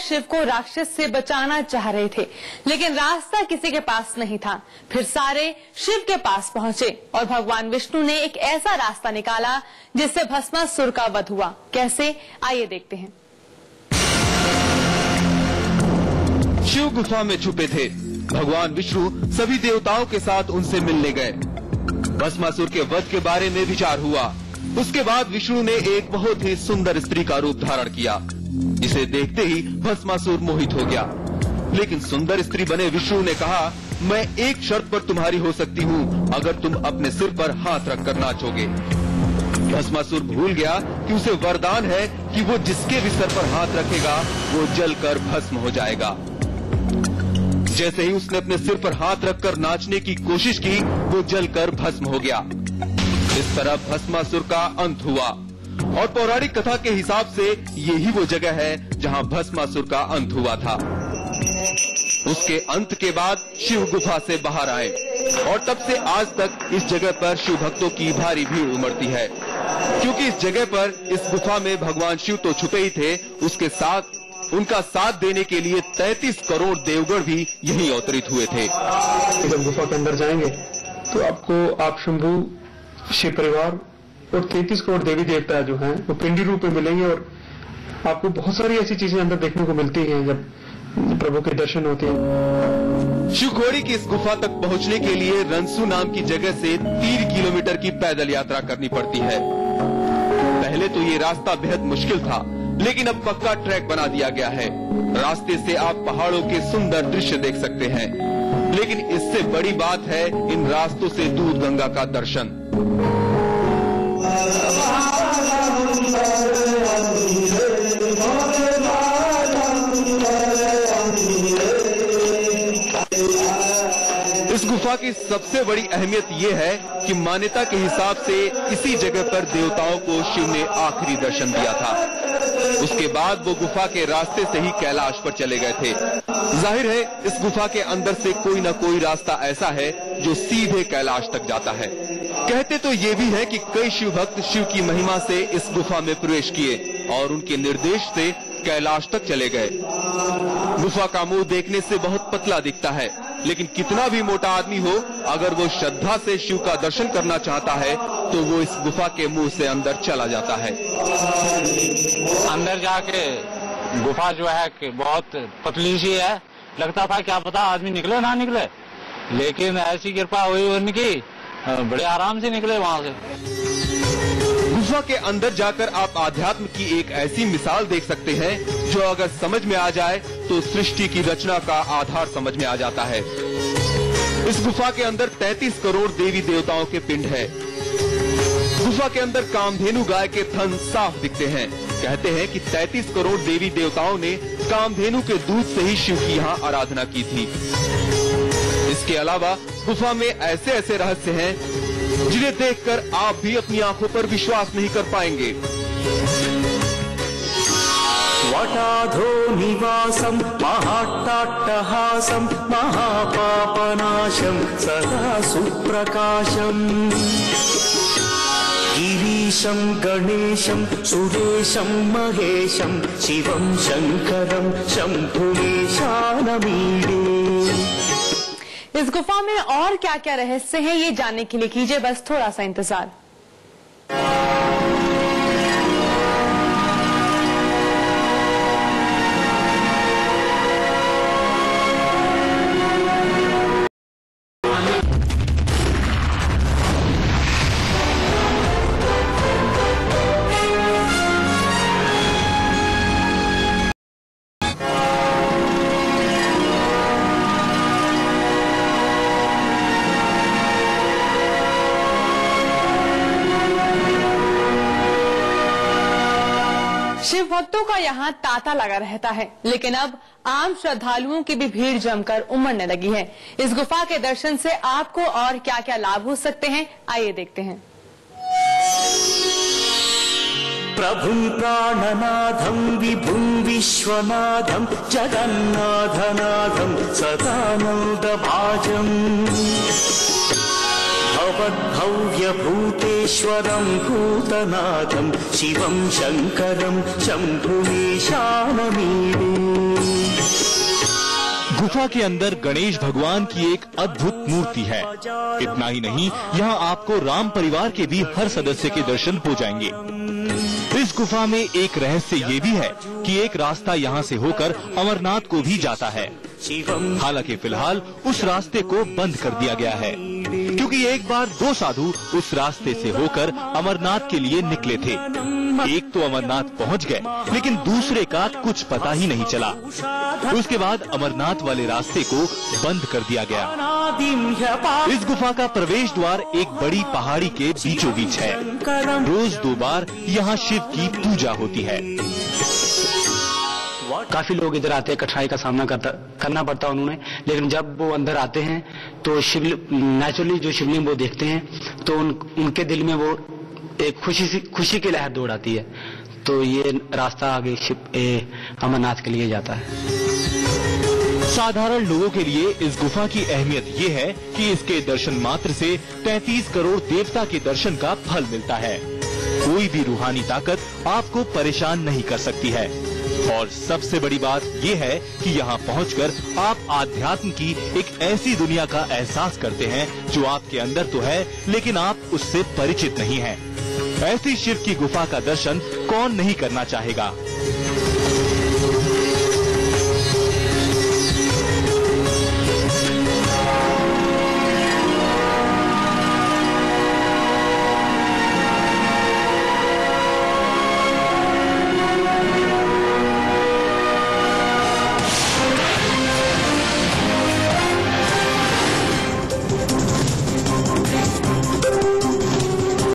शिव को राक्षस से बचाना चाह रहे थे, लेकिन रास्ता किसी के पास नहीं था। फिर सारे शिव के पास पहुंचे और भगवान विष्णु ने एक ऐसा रास्ता निकाला जिससे भस्मासुर का वध हुआ। कैसे, आइए देखते हैं। शिव गुफा में छुपे थे। भगवान विष्णु सभी देवताओं के साथ उनसे मिलने गए। भस्मासुर के वध के बारे में विचार हुआ। उसके बाद विष्णु ने एक बहुत ही सुंदर स्त्री का रूप धारण किया, जिसे देखते ही भस्मासुर मोहित हो गया। लेकिन सुंदर स्त्री बने विष्णु ने कहा, मैं एक शर्त पर तुम्हारी हो सकती हूँ, अगर तुम अपने सिर पर हाथ रखकर नाचोगे। भस्मासुर भूल गया कि उसे वरदान है कि वो जिसके भी सर पर हाथ रखेगा वो जलकर भस्म हो जाएगा। जैसे ही उसने अपने सिर पर हाथ रखकर नाचने की कोशिश की, वो जलकर भस्म हो गया। इस तरह भस्मासुर का अंत हुआ और पौराणिक कथा के हिसाब से यही वो जगह है जहां भस्मासुर का अंत हुआ था। उसके अंत के बाद शिव गुफा से बाहर आए और तब से आज तक इस जगह पर शिव भक्तों की भारी भीड़ उमड़ती है, क्योंकि इस जगह पर, इस गुफा में भगवान शिव तो छुपे ही थे, उसके साथ उनका साथ देने के लिए 33 करोड़ देवगण भी यहीं अवतरित हुए थे। जब गुफा के अंदर जाएंगे तो आपको आप शंभू, शिव परिवार और 33 करोड़ देवी देवता जो हैं वो पिंडी रूप में मिलेंगे और आपको बहुत सारी ऐसी चीजें अंदर देखने को मिलती हैं जब प्रभु के दर्शन होते हैं। शिवखोड़ी की इस गुफा तक पहुंचने के लिए रंसू नाम की जगह से 3 किलोमीटर की पैदल यात्रा करनी पड़ती है। पहले तो ये रास्ता बेहद मुश्किल था, लेकिन अब पक्का ट्रैक बना दिया गया है। रास्ते से आप पहाड़ों के सुंदर दृश्य देख सकते हैं, लेकिन इससे बड़ी बात है इन रास्तों से दूध गंगा का दर्शन। इस गुफा की सबसे बड़ी अहमियत ये है कि मान्यता के हिसाब से इसी जगह पर देवताओं को शिव ने आखिरी दर्शन दिया था। उसके बाद वो गुफा के रास्ते से ही कैलाश पर चले गए थे। जाहिर है इस गुफा के अंदर से कोई न कोई रास्ता ऐसा है जो सीधे कैलाश तक जाता है। कहते तो ये भी है कि कई शिव भक्त शिव की महिमा से इस गुफा में प्रवेश किए और उनके निर्देश से कैलाश तक चले गए। गुफा का मुंह देखने से बहुत पतला दिखता है, लेकिन कितना भी मोटा आदमी हो, अगर वो श्रद्धा से शिव का दर्शन करना चाहता है तो वो इस गुफा के मुंह से अंदर चला जाता है। अंदर जाके गुफा जो है कि बहुत पतली सी है, लगता था क्या पता आदमी निकले ना निकले, लेकिन ऐसी कृपा हुई उनकी, बड़े आराम से निकले वहाँ से। गुफा के अंदर जाकर आप आध्यात्म की एक ऐसी मिसाल देख सकते हैं जो अगर समझ में आ जाए तो सृष्टि की रचना का आधार समझ में आ जाता है। इस गुफा के अंदर 33 करोड़ देवी देवताओं के पिंड है। गुफा के अंदर कामधेनु गाय के थन साफ दिखते हैं। कहते हैं कि 33 करोड़ देवी देवताओं ने कामधेनु के दूध से ही शिव की यहाँ आराधना की थी। इसके अलावा गुफा में ऐसे ऐसे रहस्य हैं जिन्हें देखकर आप भी अपनी आंखों पर विश्वास नहीं कर पाएंगे। वटाधो निवासम महाट्टाट्टहासम महापापनाशम सदा सुप्रकाशम गिरीशं गणेशं सुरेशं महेशं शिवं शंकरं शंभुमेशानमीडे। इस गुफा में और क्या क्या रहस्य हैं, ये जानने के लिए कीजिए बस थोड़ा सा इंतजार। शिव भक्तों का यहाँ तांता लगा रहता है, लेकिन अब आम श्रद्धालुओं की भी भीड़ जमकर उमड़ने लगी है। इस गुफा के दर्शन से आपको और क्या क्या लाभ हो सकते हैं, आइए देखते हैं। प्रभुं प्राणनाथं विभुं विश्वनाथं जगन्नाथनाथं सदानन्दभाजम् भवद्भव्यभूतेश्वरं भूतनाथं शिवं शंकरं शंभुमीशानमीडे। गुफा के अंदर गणेश भगवान की एक अद्भुत मूर्ति है। इतना ही नहीं, यहाँ आपको राम परिवार के भी हर सदस्य के दर्शन हो जाएंगे। इस गुफा में एक रहस्य ये भी है कि एक रास्ता यहाँ से होकर अमरनाथ को भी जाता है। हालांकि फिलहाल उस रास्ते को बंद कर दिया गया है, क्योंकि एक बार 2 साधु उस रास्ते से होकर अमरनाथ के लिए निकले थे। एक तो अमरनाथ पहुंच गए, लेकिन दूसरे का कुछ पता ही नहीं चला। उसके बाद अमरनाथ वाले रास्ते को बंद कर दिया गया। इस गुफा का प्रवेश द्वार एक बड़ी पहाड़ी के बीचों बीच है। रोज 2 बार यहाँ शिव की पूजा होती है। काफी लोग इधर आते हैं, कठिनाई का सामना करना पड़ता है उन्होंने, लेकिन जब वो अंदर आते हैं तो नेचुरली जो शिवलिंग वो देखते हैं तो उनके दिल में वो एक खुशी की लहर दौड़ आती है। तो ये रास्ता आगे अमरनाथ के लिए जाता है। साधारण लोगों के लिए इस गुफा की अहमियत ये है कि इसके दर्शन मात्र से 33 करोड़ देवता के दर्शन का फल मिलता है। कोई भी रूहानी ताकत आपको परेशान नहीं कर सकती है। और सबसे बड़ी बात ये है कि यहाँ पहुंचकर आप आध्यात्म की एक ऐसी दुनिया का एहसास करते हैं जो आपके अंदर तो है, लेकिन आप उससे परिचित नहीं हैं। ऐसी शिव की गुफा का दर्शन कौन नहीं करना चाहेगा।